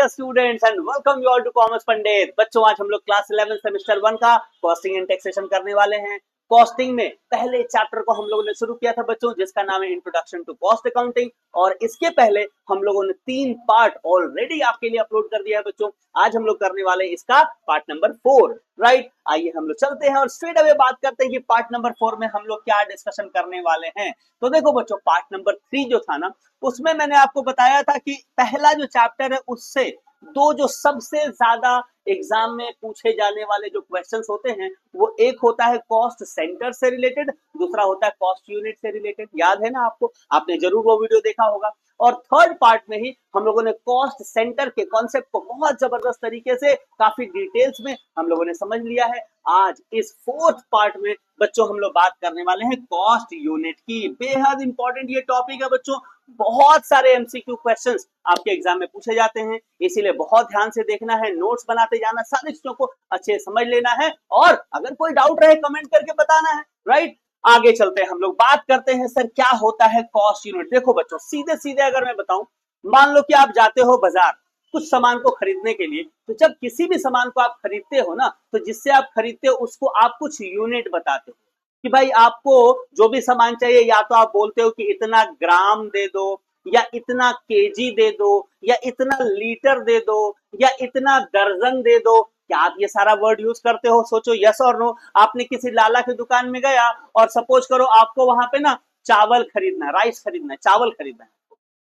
Dear students and welcome you all to commerce Pandit. बच्चों आज हम लोग क्लास 11 सेमेस्टर 1 का कॉस्टिंग एंड टैक्सेशन करने वाले हैं। कॉस्टिंग में पहले चैप्टर को हम लोगों ने शुरू किया था बच्चों, जिसका नाम है इंट्रोडक्शन टू कॉस्ट अकाउंटिंग, और इसके पहले हम लोगों ने 3 पार्ट ऑलरेडी आपके लिए अपलोड कर दिया है बच्चों। आज हम लोग करने वाले हैं इसका पार्ट नंबर 4, राइट। आइए हम लोग चलते हैं और स्ट्रेट अवे बात करते हैं कि पार्ट नंबर 4 में हम लोग क्या डिस्कशन करने वाले हैं। तो देखो बच्चों, पार्ट नंबर 3 जो था ना, उसमें मैंने आपको बताया था कि पहला जो चैप्टर है उससे दो जो सबसे ज्यादा एग्जाम में पूछे जाने वाले जो क्वेश्चंस होते हैं, वो एक होता है कॉस्ट सेंटर से रिलेटेड, दूसरा होता है कॉस्ट यूनिट से रिलेटेड। याद है ना आपको? आपने जरूर वो वीडियो देखा होगा। और थर्ड पार्ट में ही हम लोगों ने कॉस्ट सेंटर के कॉन्सेप्ट को बहुत जबरदस्त तरीके से काफी डिटेल्स में हम लोगों ने समझ लिया है। आज इस फोर्थ पार्ट में बच्चों हम लोग बात करने वाले हैं कॉस्ट यूनिट की। बेहद इंपॉर्टेंट ये टॉपिक है बच्चों। बहुत सारे एमसीक्यू क्वेश्चंस आपके एग्जाम में पूछे जाते हैं, इसीलिए बहुत ध्यान से देखना है, नोट्स बनाते जाना, सारी चीजों को अच्छे समझ लेना है, और अगर कोई डाउट रहे कमेंट करके बताना है, राइट। आगे चलते हैं, हम लोग बात करते हैं सर क्या होता है कॉस्ट यूनिट। देखो बच्चों, सीधे सीधे अगर मैं बताऊं, मान लो कि आप जाते हो बाजार कुछ सामान को खरीदने के लिए, तो जब किसी भी सामान को आप खरीदते हो ना, तो जिससे आप खरीदते हो उसको आप कुछ यूनिट बताते हो कि भाई आपको जो भी सामान चाहिए, या तो आप बोलते हो कि इतना ग्राम दे दो, या इतना केजी दे दो, या इतना लीटर दे दो, या इतना दर्जन दे दो। क्या आप ये सारा वर्ड यूज करते हो? सोचो, यस और नो। आपने किसी लाला की दुकान में गया और सपोज करो आपको वहां पे ना चावल खरीदना है, राइस खरीदना है, चावल खरीदना है,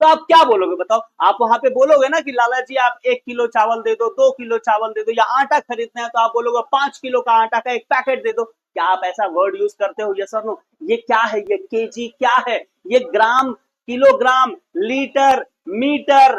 तो आप क्या बोलोगे बताओ? आप वहां पे बोलोगे ना कि लाला जी आप 1 किलो चावल दे दो, 2 किलो चावल दे दो, या आटा खरीदना है तो आप बोलोगे 5 किलो का आटा का एक पैकेट दे दो। क्या आप ऐसा वर्ड यूज करते हो? यस और नो। ये क्या है? ये केजी क्या है? ये ग्राम, किलोग्राम, लीटर, मीटर,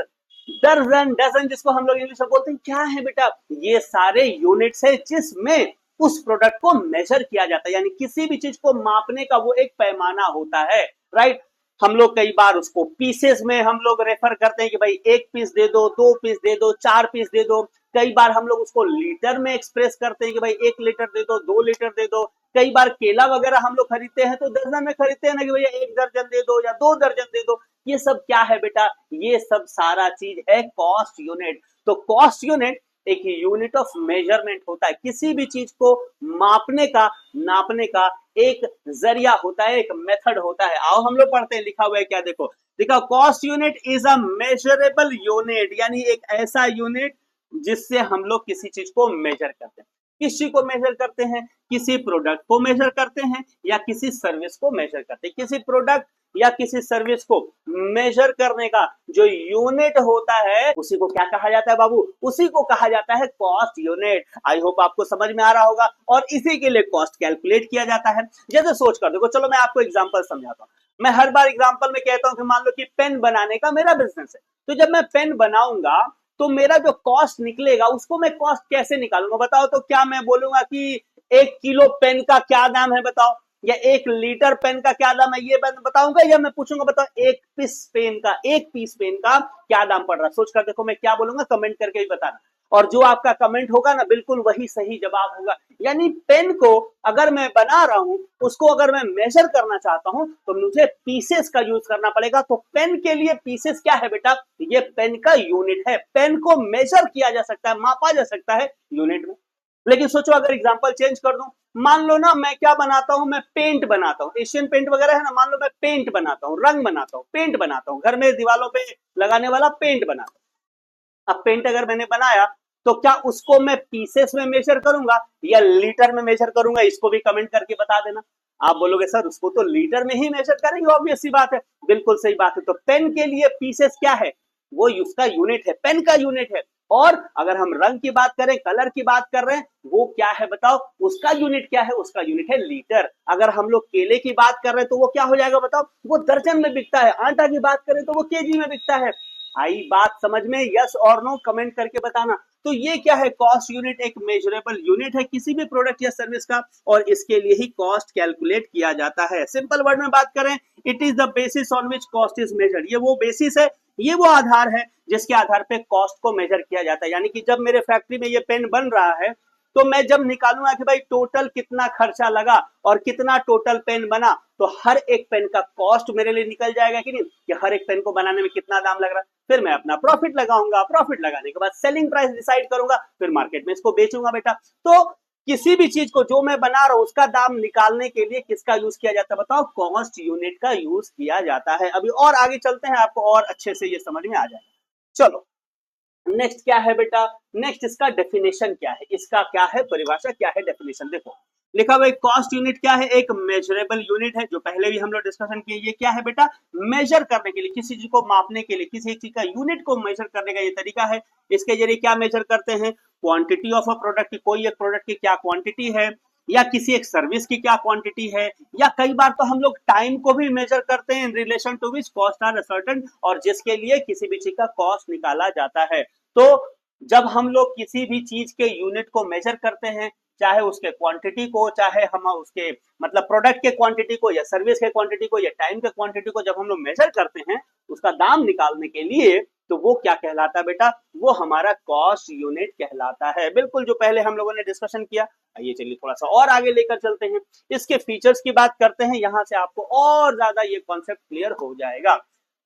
दर्जन, डजन जिसको हम लोग इंग्लिश में बोलते हैं, क्या है बेटा? ये सारे यूनिट्स है जिसमें उस प्रोडक्ट को मेजर किया जाता है, यानी किसी भी चीज को मापने का वो एक पैमाना होता है, राइट। हम लोग कई बार उसको पीसेस में हम लोग रेफर करते हैं कि भाई 1 पीस दे दो, 2 पीस दे दो, 4 पीस दे दो। कई बार हम लोग उसको लीटर में एक्सप्रेस करते हैं कि भाई 1 लीटर दे दो, 2 लीटर दे दो। कई बार केला वगैरह हम लोग खरीदते हैं तो दर्जन में खरीदते हैं ना कि भैया 1 दर्जन दे दो या 2 दर्जन दे दो। ये सब क्या है बेटा? ये सब सारा चीज है कॉस्ट यूनिट। तो कॉस्ट यूनिट एक यूनिट ऑफ मेजरमेंट होता है, किसी भी चीज को मापने का, नापने का एक जरिया होता है, एक मेथड होता है। आओ हम लोग पढ़ते हैं, लिखा हुआ है क्या? देखो cost unit is a measurable unit, यानी एक ऐसा यूनिट जिससे हम लोग किसी चीज को मेजर करते हैं। किस चीज को मेजर करते हैं? किसी प्रोडक्ट को मेजर करते हैं या किसी सर्विस को मेजर करते हैं। किसी प्रोडक्ट या किसी सर्विस को मेजर करने का जो यूनिट होता है उसी को क्या कहा जाता है बाबू? उसी को कहा जाता है कॉस्ट यूनिट। आई होप आपको समझ में आ रहा होगा। और इसी के लिए कॉस्ट कैलकुलेट किया जाता है। जैसे सोच कर देखो, चलो मैं आपको एग्जांपल समझाता हूँ। मैं हर बार एग्जांपल में कहता हूँ कि मान लो कि पेन बनाने का मेरा बिजनेस है, तो जब मैं पेन बनाऊंगा तो मेरा जो कॉस्ट निकलेगा उसको मैं कॉस्ट कैसे निकालूंगा बताओ? तो क्या मैं बोलूंगा कि 1 किलो पेन का क्या दाम है बताओ, या 1 लीटर पेन का क्या दाम है ये बताऊंगा, या मैं पूछूंगा बताओ 1 पीस पेन का क्या दाम पड़ रहा है? सोच कर देखो मैं क्या बोलूंगा, कमेंट करके भी बताना। और जो आपका कमेंट होगा ना, बिल्कुल वही सही जवाब होगा। यानी पेन को अगर मैं बना रहा हूं, उसको अगर मैं मेजर करना चाहता हूं तो मुझे पीसेस का यूज करना पड़ेगा। तो पेन के लिए पीसेस क्या है बेटा? ये पेन का यूनिट है। पेन को मेजर किया जा सकता है, मापा जा सकता है यूनिट में। लेकिन सोचो अगर एग्जांपल चेंज कर दूं, मान लो ना मैं क्या बनाता हूं, मैं पेंट बनाता हूं, एशियन पेंट वगैरह है ना, मान लो मैं पेंट बनाता हूं, रंग बनाता हूं, पेंट बनाता हूं, घर में दीवारों पे लगाने वाला पेंट बनाता हूं। अब पेंट अगर मैंने बनाया तो क्या उसको मैं पीसेस में मेजर करूंगा या लीटर में मेजर करूंगा? इसको भी कमेंट करके बता देना। आप बोलोगे सर उसको तो लीटर में ही मेजर करेंगे, ऑब्वियस सी बात है। बिल्कुल सही बात है। तो पेन के लिए पीसेस क्या है? वो उसका यूनिट है, पेन का यूनिट है। और अगर हम रंग की बात करें, कलर की बात कर रहे हैं, वो क्या है बताओ? उसका यूनिट क्या है? उसका यूनिट है लीटर। अगर हम लोग केले की बात कर रहे हैं तो वो क्या हो जाएगा बताओ? वो दर्जन में बिकता है। आटा की बात करें तो वो केजी में बिकता है। आई बात समझ में? यस और नो कमेंट करके बताना। तो ये क्या है? कॉस्ट यूनिट एक मेजरेबल यूनिट है किसी भी प्रोडक्ट या सर्विस का, और इसके लिए ही कॉस्ट कैलकुलेट किया जाता है। सिंपल वर्ड में बात करें, it is the basis on which cost is measured. ये वो बेसिस है, ये वो आधार है जिसके आधार पे कॉस्ट को मेजर किया जाता है। यानी कि जब मेरे फैक्ट्री में ये पेन बन रहा है तो मैं जब निकालूंगा कि भाई टोटल कितना खर्चा लगा और कितना टोटल पेन बना, तो हर एक पेन का कॉस्ट मेरे लिए निकल जाएगा कि नहीं, कि हर एक पेन को बनाने में कितना दाम लग रहा है। फिर मैं अपना प्रॉफिट लगाऊंगा, प्रॉफिट लगाने के बाद सेलिंग प्राइस डिसाइड करूंगा, फिर मार्केट में इसको बेचूंगा बेटा। तो किसी भी चीज को जो मैं बना रहा हूं उसका दाम निकालने के लिए किसका यूज किया जाता है, बताओ, कॉस्ट यूनिट का यूज किया जाता है। अभी और आगे चलते हैं, आपको और अच्छे से ये समझ में आ जाएगा। चलो नेक्स्ट क्या है बेटा, नेक्स्ट इसका डेफिनेशन क्या है, इसका क्या है परिभाषा, क्या है डेफिनेशन। देखो लिखा हुआ कॉस्ट यूनिट क्या है, एक मेजरेबल यूनिट है, जो पहले भी हम लोग डिस्कशन किए। ये क्या है बेटा, मेजर करने के लिए, किसी चीज को मापने के लिए, किसी चीज का यूनिट को मेजर करने का ये तरीका है। इसके जरिए क्या मेजर करते हैं, क्वांटिटी ऑफ अ प्रोडक्ट, कोई एक प्रोडक्ट की क्या क्वांटिटी है, या किसी एक सर्विस की क्या क्वांटिटी है, या कई बार तो हम लोग टाइम को भी मेजर करते हैं in relation to which cost are certain, और जिसके लिए किसी भी चीज का कॉस्ट निकाला जाता है। तो जब हम लोग किसी भी चीज के यूनिट को मेजर करते हैं, चाहे उसके क्वांटिटी को, चाहे हम उसके मतलब प्रोडक्ट के क्वांटिटी को, या सर्विस के क्वांटिटी को, या टाइम के क्वांटिटी को, जब हम लोग मेजर करते हैं उसका दाम निकालने के लिए, तो वो क्या कहलाता है बेटा, वो हमारा कॉस्ट यूनिट कहलाता है। बिल्कुल जो पहले हम लोगों ने डिस्कशन किया। आइए चलिए थोड़ा सा और आगे लेकर चलते हैं, इसके फीचर्स की बात करते हैं, यहां से आपको और ज्यादा ये कॉन्सेप्ट क्लियर हो जाएगा।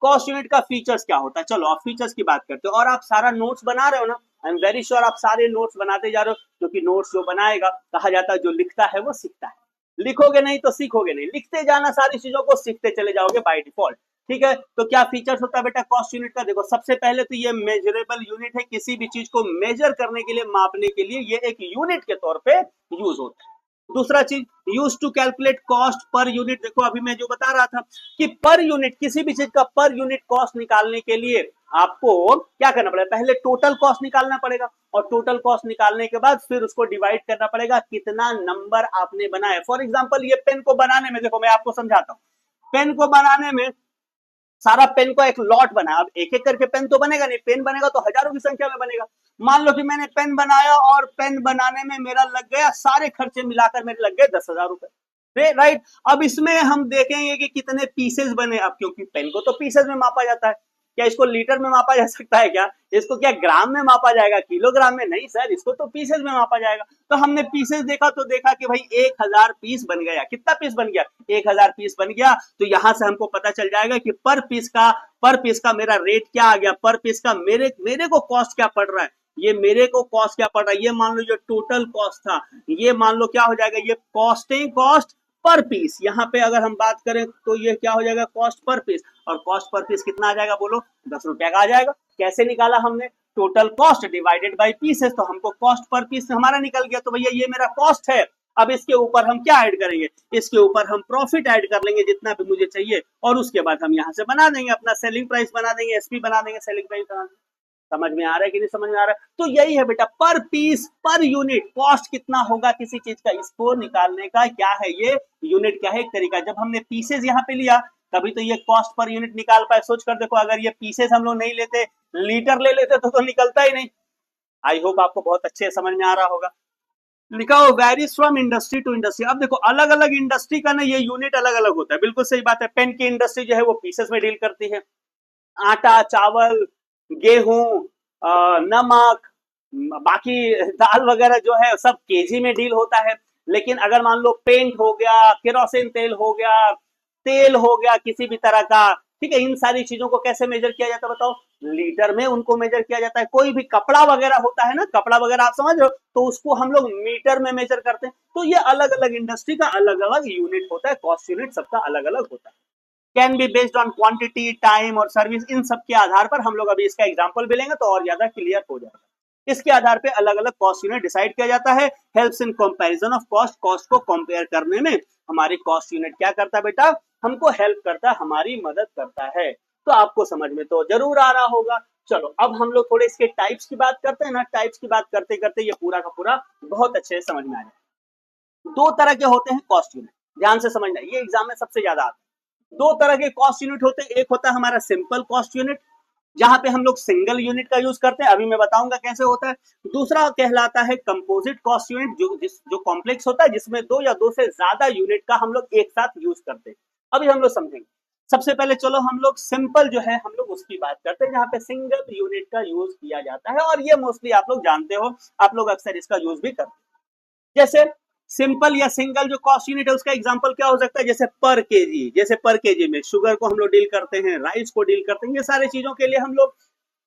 कॉस्ट यूनिट का फीचर्स क्या होता है, चलो आप फीचर्स की बात करते हो। और आप सारा नोट्स बना रहे हो ना, आई एम वेरी श्योर आप सारे नोट्स बनाते जा रहे हो, क्योंकि नोट्स जो बनाएगा, कहा जाता है जो लिखता है वो सीखता है। लिखोगे नहीं तो सीखोगे नहीं, लिखते जाना, सारी चीजों को सीखते चले जाओगे बाय डिफॉल्ट। ठीक है, तो क्या फीचर्स होता है बेटा कॉस्ट यूनिट का, देखो सबसे पहले तो ये मेजरेबल यूनिट है, किसी भी चीज को मेजर करने के लिए, मापने के लिए ये एक यूनिट के तौर पे यूज होता है। दूसरा चीज, use to calculate cost per unit, देखो अभी मैं जो बता रहा था कि पर यूनिट, किसी भी चीज का पर यूनिट कॉस्ट निकालने के लिए आपको क्या करना पड़ेगा, पहले टोटल कॉस्ट निकालना पड़ेगा, और टोटल कॉस्ट निकालने के बाद फिर उसको डिवाइड करना पड़ेगा कितना नंबर आपने बनाया। फॉर एग्जांपल ये पेन को बनाने में, देखो मैं आपको समझाता हूं, पेन को बनाने में सारा पेन का एक लॉट बना, अब एक एक करके पेन तो बनेगा नहीं, पेन बनेगा तो हजारों की संख्या में बनेगा। मान लो कि मैंने पेन बनाया और पेन बनाने में मेरा लग गया, सारे खर्चे मिलाकर मेरे लग गए 10,000 रुपए, राइट। अब इसमें हम देखेंगे कि कितने पीसेस बने, अब क्योंकि पेन को तो पीसेस में मापा जाता है, क्या इसको लीटर में मापा जा सकता है, क्या इसको क्या ग्राम में मापा जाएगा, किलोग्राम में, नहीं सर, इसको तो पीसेस में मापा जाएगा। तो हमने पीसेस देखा तो देखा कि भाई 1000 पीस बन गया, कितना पीस बन गया, 1000 पीस बन गया। तो यहां से हमको पता चल जाएगा कि पर पीस का मेरा रेट क्या आ गया, पर पीस का मेरे को कॉस्ट क्या पड़ रहा है, ये मेरे को कॉस्ट क्या पड़ रहा है, ये मान लो जो टोटल कॉस्ट था, ये मान लो क्या हो जाएगा, ये कॉस्ट पर पीस। यहाँ पे अगर हम बात करें तो ये क्या हो जाएगा, कॉस्ट पर पीस, और कॉस्ट पर पीस कितना आ जाएगा, बोलो 10 रुपया का आ जाएगा। कैसे निकाला हमने, total cost divided by pieces, तो हमको कॉस्ट पर पीस हमारा निकल गया। तो भैया ये मेरा कॉस्ट है, अब इसके ऊपर हम क्या ऐड करेंगे, इसके ऊपर हम प्रॉफिट ऐड कर लेंगे जितना भी मुझे चाहिए, और उसके बाद हम यहाँ से बना देंगे अपना सेलिंग प्राइस, बना देंगे एसपी, बना देंगे सेलिंग प्राइस, बना देंगे। समझ में आ रहा है कि नहीं समझ में आ रहा है, तो यही है बेटा, पर पीस पर यूनिट कॉस्ट कितना होगा किसी चीज का, इसको निकालने का क्या है, ये यूनिट क्या है, एक तरीका। जब हमने पीसेस यहाँ पे लिया तभी तो ये कॉस्ट पर यूनिट निकाल पाए। सोच कर देखो, अगर ये पीसेस हम लोग नहीं लेते, लीटर ले लेते तो निकलता ही नहीं। आई होप आपको बहुत अच्छे समझ में आ रहा होगा। लिखा हो varies from industry to industry. अब देखो अलग अलग इंडस्ट्री का ना ये यूनिट अलग अलग होता है, बिल्कुल सही बात है। पेन की इंडस्ट्री जो है वो पीसेस में डील करती है, आटा, चावल, गेहूं, नमक, बाकी दाल वगैरह जो है सब केजी में डील होता है। लेकिन अगर मान लो पेंट हो गया, केरोसिन तेल हो गया किसी भी तरह का, ठीक है, इन सारी चीजों को कैसे मेजर किया जाता है बताओ, लीटर में उनको मेजर किया जाता है। कोई भी कपड़ा वगैरह होता है ना, कपड़ा वगैरह आप समझ रहे हो, तो उसको हम लोग मीटर में मेजर करते हैं। तो ये अलग अलग इंडस्ट्री का अलग अलग यूनिट होता है, कॉस्ट यूनिट सबका अलग अलग होता है। Can be based on quantity, time और सर्विस, इन सब के आधार पर हम लोग अभी इसका एग्जांपल भी लेंगे तो और ज्यादा क्लियर हो जाएगा। इसके आधार पे अलग अलग कॉस्ट यूनिट डिसाइड किया जाता है। Helps in comparison of cost, cost को कंपेयर करने में हमारी कॉस्ट यूनिट क्या करता है बेटा, हमको हेल्प करता है, हमारी मदद करता है। तो आपको समझ में तो जरूर आ रहा होगा। चलो अब हम लोग थोड़े इसके टाइप्स की बात करते हैं ना, टाइप्स की बात करते करते ये पूरा का पूरा बहुत अच्छे से समझ में आ जाए। दो तरह के होते हैं कॉस्ट यूनिट, ध्यान से समझना, ये एग्जाम में सबसे ज्यादा आता है। दो तरह के कॉस्ट यूनिट होते हैं, एक होता है हमारा सिंपल कॉस्ट यूनिट, जहां पे हम लोग सिंगल यूनिट का यूज करते हैं, अभी मैं बताऊंगा कैसे होता है। दूसरा कहलाता है कंपोजिट कॉस्ट यूनिट, जो कॉम्प्लेक्स होता है, जिसमें दो या दो से ज्यादा यूनिट का हम लोग एक साथ यूज करते हैं। अभी हम लोग समझेंगे। सबसे पहले चलो हम लोग सिंपल जो है हम लोग उसकी बात करते हैं, जहां पे सिंगल यूनिट का यूज किया जाता है, और ये मोस्टली आप लोग जानते हो, आप लोग अक्सर इसका यूज भी करते हैं। जैसे सिंपल या सिंगल जो कॉस्ट यूनिट है उसका एग्जांपल क्या हो सकता है, जैसे पर केजी, जैसे पर केजी में शुगर को हम लोग डील करते हैं, राइस को डील करते हैं, ये सारे चीजों के लिए हम लोग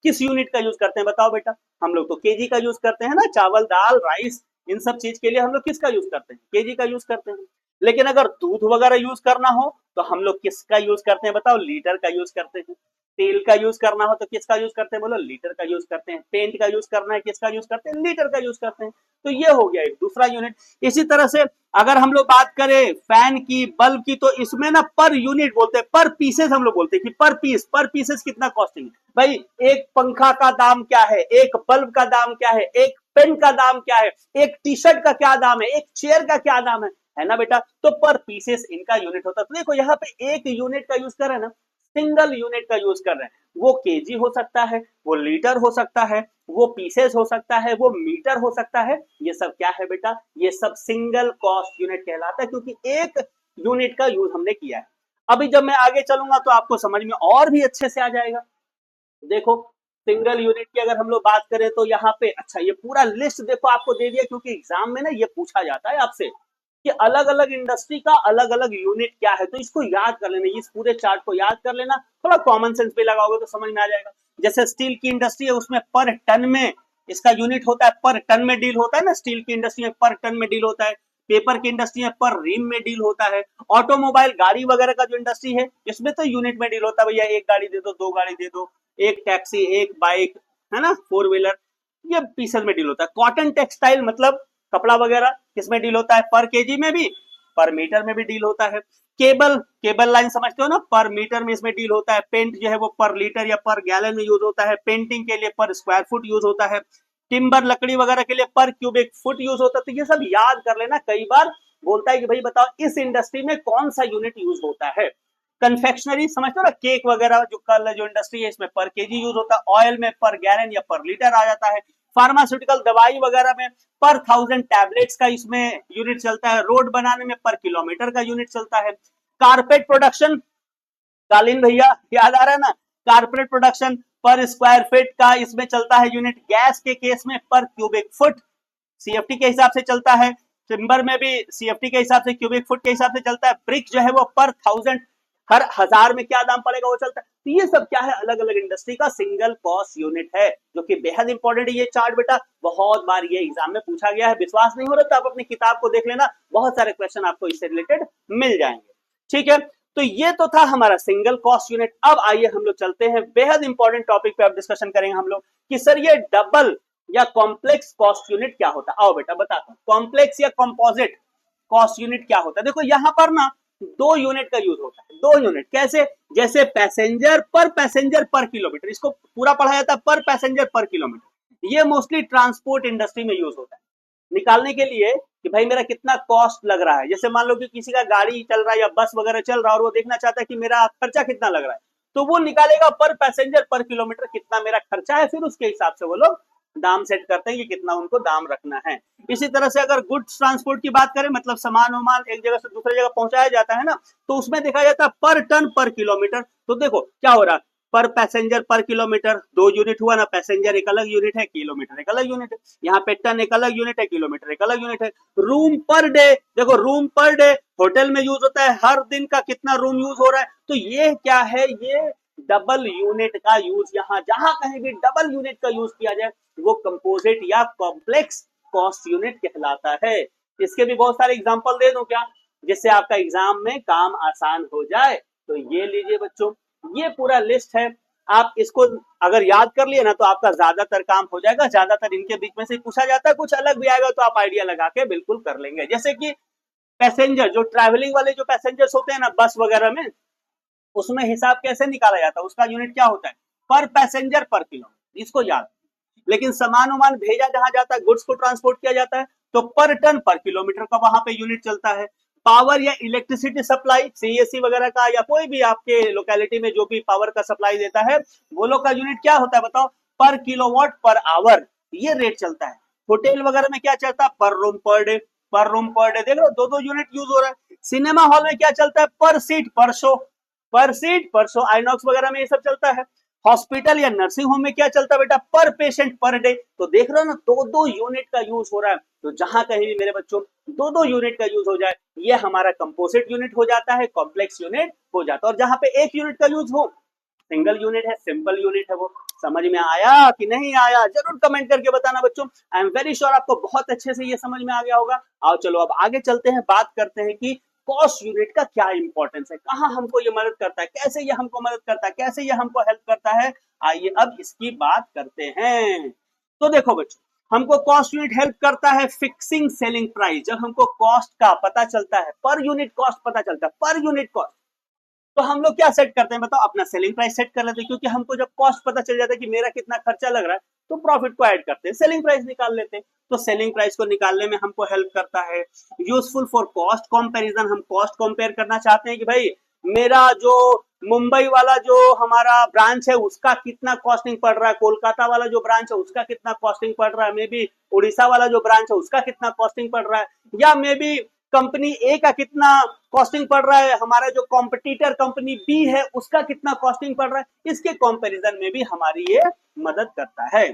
किस यूनिट का यूज करते हैं बताओ बेटा? हम लोग तो केजी का यूज करते हैं ना, चावल दाल राइस इन सब चीज के लिए हम लोग किसका यूज करते हैं? केजी का यूज करते हैं। लेकिन अगर दूध वगैरह यूज करना हो तो हम लोग किसका यूज करते हैं बताओ? लीटर का यूज करते हैं। तेल का यूज करना हो तो किसका यूज करते हैं बोलो? लीटर का यूज करते हैं। पेंट का यूज करना है किसका यूज करते हैं? लीटर का यूज करते हैं। तो ये हो गया एक दूसरा यूनिट। इसी तरह से अगर हम लोग बात करें फैन की, बल्ब की, तो इसमें ना पर यूनिट बोलते हैं, पर पीसेस हम लोग बोलते हैं कि पर पीसेस कितना कॉस्टिंग है भाई। एक पंखा का दाम क्या है, एक बल्ब का दाम क्या है, एक पेन का दाम क्या है, एक टी शर्ट का क्या दाम है, एक चेयर का क्या दाम है ना बेटा? तो पर पीसेस इनका यूनिट होता है। तो देखो यहाँ पे एक यूनिट का यूज कर रहे हैं ना, सिंगल यूनिट का यूज कर रहे हैं। वो केजी हो सकता है, वो लीटर हो सकता है, वो पीसेस हो सकता है, वो मीटर हो सकता है। ये सब क्या है बेटा? ये सब सिंगल कॉस्ट यूनिट कहलाता है, क्योंकि एक यूनिट का यूज हमने किया है। अभी जब मैं आगे चलूंगा तो आपको समझ में और भी अच्छे से आ जाएगा। देखो सिंगल यूनिट की अगर हम लोग बात करें तो यहाँ पे अच्छा ये पूरा लिस्ट देखो आपको दे दिया, क्योंकि एग्जाम में ना ये पूछा जाता है आपसे कि अलग अलग इंडस्ट्री का अलग अलग यूनिट क्या है, तो इसको याद कर लेना, इस पूरे चार्ट को याद कर लेना, थोड़ा कॉमन सेंस पे लगाओगे तो समझ में आ जाएगा। जैसे स्टील की इंडस्ट्री है उसमें पर टन में इसका यूनिट होता है, पर टन में डील होता है ना, स्टील की इंडस्ट्री में पर टन में डील होता है। पेपर की इंडस्ट्री में पर रीम में डील होता है। ऑटोमोबाइल गाड़ी वगैरह का जो इंडस्ट्री है इसमें तो यूनिट में डील होता है, भैया एक गाड़ी दे दो, दो गाड़ी दे दो, एक टैक्सी, एक बाइक, है ना, फोर व्हीलर, ये पीसेस में डील होता है। कॉटन टेक्सटाइल मतलब कपड़ा वगैरह किसमें डील होता है? पर केजी में भी, पर मीटर में भी डील होता है। केबल लाइन समझते हो ना, पर मीटर में इसमें डील होता है। पेंट जो है वो पर लीटर या पर गैलन में यूज होता है। पेंटिंग के लिए पर स्क्वायर फुट यूज होता है। टिम्बर लकड़ी वगैरह के लिए पर क्यूबिक फुट यूज होता है। तो ये सब याद कर लेना, कई बार बोलता है कि भाई बताओ इस इंडस्ट्री में कौन सा यूनिट यूज होता है। कन्फेक्शनरी समझते हो ना, केक वगैरह जो कल जो इंडस्ट्री है इसमें पर केजी यूज होता है। ऑयल में पर गैलन या पर लीटर आ जाता है। फार्मास्यूटिकल दवाई वगैरह में पर 1000 टैबलेट्स का इसमें यूनिट चलता है। रोड बनाने में पर किलोमीटर का यूनिट चलता है। कारपेट प्रोडक्शन, कालीन भैया याद आ रहा है ना, कारपेट प्रोडक्शन पर स्क्वायर फीट का इसमें चलता है यूनिट। गैस के केस में पर क्यूबिक फुट सीएफटी के हिसाब से चलता है। टिम्बर में भी सीएफटी के हिसाब से, क्यूबिक फुट के हिसाब से चलता है। ब्रिक जो है वो पर 1000, हर हजार में क्या दाम पड़ेगा वो चलता है। तो ये सब क्या है? अलग अलग इंडस्ट्री का सिंगल कॉस्ट यूनिट है, जो कि बेहद इंपॉर्टेंट है। ये चार्ट बेटा बहुत बार ये एग्जाम में पूछा गया है। विश्वास नहीं हो रहा तो आप अपनी किताब को देख लेना, बहुत सारे क्वेश्चन आपको इससे रिलेटेड मिल जाएंगे। ठीक है, तो ये तो था हमारा सिंगल कॉस्ट यूनिट। अब आइए हम लोग चलते हैं बेहद इंपॉर्टेंट टॉपिक पे, अब डिस्कशन करेंगे हम लोग कि सर ये डबल या कॉम्प्लेक्स कॉस्ट यूनिट क्या होता है। आओ बेटा बताता हूं, कॉम्प्लेक्स या कंपोजिट कॉस्ट यूनिट क्या होता है। देखो यहां पर ना दो यूनिट का यूज होता है। दो यूनिट कैसे? जैसे पैसेंजर पर किलोमीटर, इसको पूरा पढ़ा जाता है पर पैसेंजर पर किलोमीटर। ये मोस्टली ट्रांसपोर्ट इंडस्ट्री में यूज होता है निकालने के लिए कि भाई मेरा कितना कॉस्ट लग रहा है। जैसे मान लो कि किसी का गाड़ी चल रहा है या बस वगैरह चल रहा है और वो देखना चाहता है कि मेरा खर्चा कितना लग रहा है, तो वो निकालेगा पर पैसेंजर पर किलोमीटर कितना मेरा खर्चा है, फिर उसके हिसाब से वो लोग दाम सेट करते हैं कि कितना उनको दाम रखना है। इसी तरह से अगर गुड्स ट्रांसपोर्ट की बात करें, मतलब सामान वामान एक जगह से दूसरी जगह पहुंचाया जाता है ना, तो उसमें देखा जाता है पर टन पर किलोमीटर। तो देखो क्या हो रहा है, पर पैसेंजर पर किलोमीटर दो यूनिट हुआ ना, पैसेंजर एक अलग यूनिट है, किलोमीटर एक अलग यूनिट है। यहाँ पे टन एक अलग यूनिट है, किलोमीटर एक अलग यूनिट है। रूम पर डे, देखो रूम पर डे होटल में यूज होता है, हर दिन का कितना रूम यूज हो रहा है। तो ये क्या है? ये डबल यूनिट का यूज, यहाँ जहां कहीं भी डबल यूनिट का यूज किया जाए वो कंपोजिट या कॉम्प्लेक्स कॉस्ट यूनिट कहलाता है। इसके भी बहुत सारे एग्जांपल दे दूं क्या, जिससे आपका एग्जाम में काम आसान हो जाए? तो ये लीजिए बच्चों, ये पूरा लिस्ट है। आप इसको अगर याद कर लिए ना तो आपका ज्यादातर काम हो जाएगा। ज्यादातर इनके बीच में से पूछा जाता है, कुछ अलग भी आएगा तो आप आइडिया लगा के बिल्कुल कर लेंगे। जैसे कि पैसेंजर, जो ट्रैवलिंग वाले जो पैसेंजर्स होते हैं ना बस वगैरह में, उसमें हिसाब कैसे निकाला जाता है? उसका यूनिट क्या होता है? पर पैसेंजर पर किलोमीटर, इसको याद। लेकिन सामान वामान भेजा जहां जाता है, गुड्स को ट्रांसपोर्ट किया जाता है, तो पर टन पर किलोमीटर का वहां पे यूनिट चलता है। पावर या इलेक्ट्रिसिटी सप्लाई, सीएससी वगैरह का, या कोई भी आपके लोकेलिटी में जो भी पावर का सप्लाई देता है, वो लोग का यूनिट क्या होता है बताओ? पर किलोवाट पर आवर, ये रेट चलता है। होटल वगैरह में क्या चलता है? पर रूम पर डे, पर रूम पर डे। देख लो दो दो यूनिट यूज हो रहा है। सिनेमा हॉल में क्या चलता है? पर सीट पर शो, पर सीट पर शो। आइनॉक्स वगैरह में ये सब चलता है। हॉस्पिटल या नर्सिंग होम में क्या चलता है बेटा, पर पेशेंट पर डे। तो देख रहे हो ना, 2-2 यूनिट का यूज हो रहा है। तो जहां कहीं भी मेरे बच्चों 2-2 यूनिट का यूज हो जाए, ये हमारा कंपोजिट यूनिट हो जाता है, कॉम्प्लेक्स यूनिट हो जाता है। और जहां पे 1 यूनिट का यूज हो, सिंगल यूनिट है, सिंपल यूनिट है। वो समझ में आया कि नहीं आया, जरूर कमेंट करके बताना बच्चों। आई एम वेरी श्योर आपको बहुत अच्छे से ये समझ में आ गया होगा। आओ चलो अब आगे चलते हैं, बात करते हैं कि कॉस्ट यूनिट का क्या इंपॉर्टेंस है, कहां हमको ये मदद करता है, कैसे ये हमको मदद करता है, कैसे ये हमको हेल्प करता है। आइए अब इसकी बात करते हैं। तो देखो बच्चों, हमको कॉस्ट यूनिट हेल्प करता है फिक्सिंग सेलिंग प्राइस। जब हमको कॉस्ट का पता चलता है, पर यूनिट कॉस्ट पता चलता है, पर यूनिट कॉस्ट, तो हम लोग क्या सेट करते हैं बताओ, अपना सेलिंग प्राइस सेट कर लेते हैं। क्योंकि हमको जब कॉस्ट पता चल जाता है कि मेरा कितना खर्चा लग रहा है, तो प्रॉफिट को ऐड करते हैं, सेलिंग प्राइस निकाल लेते हैं। तो सेलिंग प्राइस को निकालने में हमको हेल्प करता है। यूजफुल फॉर कॉस्ट कंपैरिजन, हम कॉस्ट कंपेयर करना चाहते हैं कि भाई मेरा जो मुंबई वाला जो हमारा ब्रांच है उसका कितना कॉस्टिंग पड़ रहा है, कोलकाता वाला जो ब्रांच है उसका कितना कॉस्टिंग पड़ रहा है, मे बी उड़ीसा वाला जो ब्रांच है उसका कितना कॉस्टिंग पड़ रहा है, या मे बी कंपनी ए का कितना कॉस्टिंग पड़ रहा है, हमारा जो कॉम्पिटिटर कंपनी बी है उसका कितना कॉस्टिंग पड़ रहा है। इसके कंपैरिजन में भी हमारी ये मदद करता है।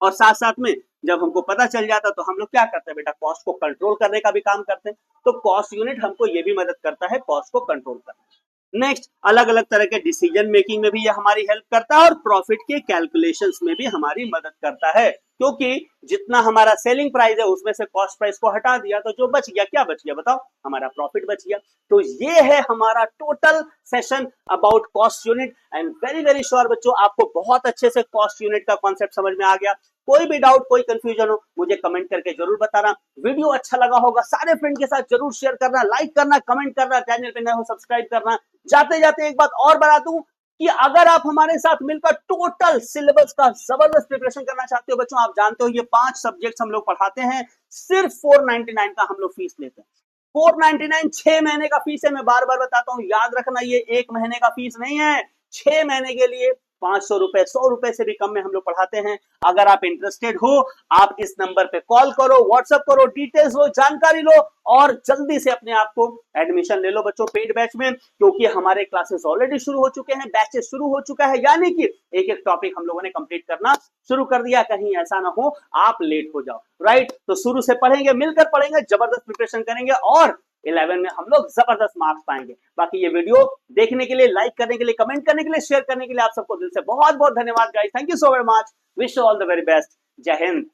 और साथ साथ में जब हमको पता चल जाता तो हम लोग क्या करते हैं बेटा, कॉस्ट को कंट्रोल करने का भी काम करते हैं। तो कॉस्ट यूनिट हमको ये भी मदद करता है कॉस्ट को कंट्रोल करने। नेक्स्ट, अलग अलग तरह के डिसीजन मेकिंग में भी ये हमारी हेल्प करता है, और प्रॉफिट के कैलकुलेशंस में भी हमारी मदद करता है। क्योंकि जितना हमारा सेलिंग प्राइस है उसमें से कॉस्ट प्राइस को हटा दिया तो जो बच गया, क्या बच गया बताओ, हमारा प्रॉफिट बच गया। तो ये है हमारा total session about cost unit. And very very sure बच्चों आपको बहुत अच्छे से कॉस्ट यूनिट का कॉन्सेप्ट समझ में आ गया। कोई भी डाउट, कोई कंफ्यूजन हो, मुझे कमेंट करके जरूर बताना। वीडियो अच्छा लगा होगा सारे फ्रेंड के साथ जरूर शेयर करना, लाइक करना, कमेंट करना, चैनल पे नए हो सब्सक्राइब करना। जाते जाते एक बात और बता दूं कि अगर आप हमारे साथ मिलकर टोटल सिलेबस का जबरदस्त प्रिपरेशन करना चाहते हो बच्चों, आप जानते हो ये 5 सब्जेक्ट्स हम लोग पढ़ाते हैं, सिर्फ 499 का हम लोग फीस लेते हैं। 499 6 महीने का फीस है। मैं बार बार बताता हूं, याद रखना, ये 1 महीने का फीस नहीं है। 6 महीने के लिए 500 रुपए, 100 रुपए से भी कम में हम लोग पढ़ाते हैं। अगर आप इंटरेस्टेड हो, आप इस नंबर पे कॉल करो, व्हाट्सएप करो, डिटेल्स लो, जानकारी लो, और जल्दी से अपने आप को एडमिशन ले लो बच्चों पेड बैच में। क्योंकि हमारे क्लासेस ऑलरेडी शुरू हो चुके हैं, बैचेस शुरू हो चुका है, यानी कि एक एक टॉपिक हम लोगों ने कंप्लीट करना शुरू कर दिया। कहीं ऐसा ना हो आप लेट हो जाओ, राइट। तो शुरू से पढ़ेंगे, मिलकर पढ़ेंगे, जबरदस्त प्रिपरेशन करेंगे, और 11 में हम लोग जबरदस्त मार्क्स पाएंगे। बाकी ये वीडियो देखने के लिए, लाइक करने के लिए, कमेंट करने के लिए, शेयर करने के लिए आप सबको दिल से बहुत बहुत धन्यवाद guys. Thank you so very much. Wish you all the very best. जय हिंद।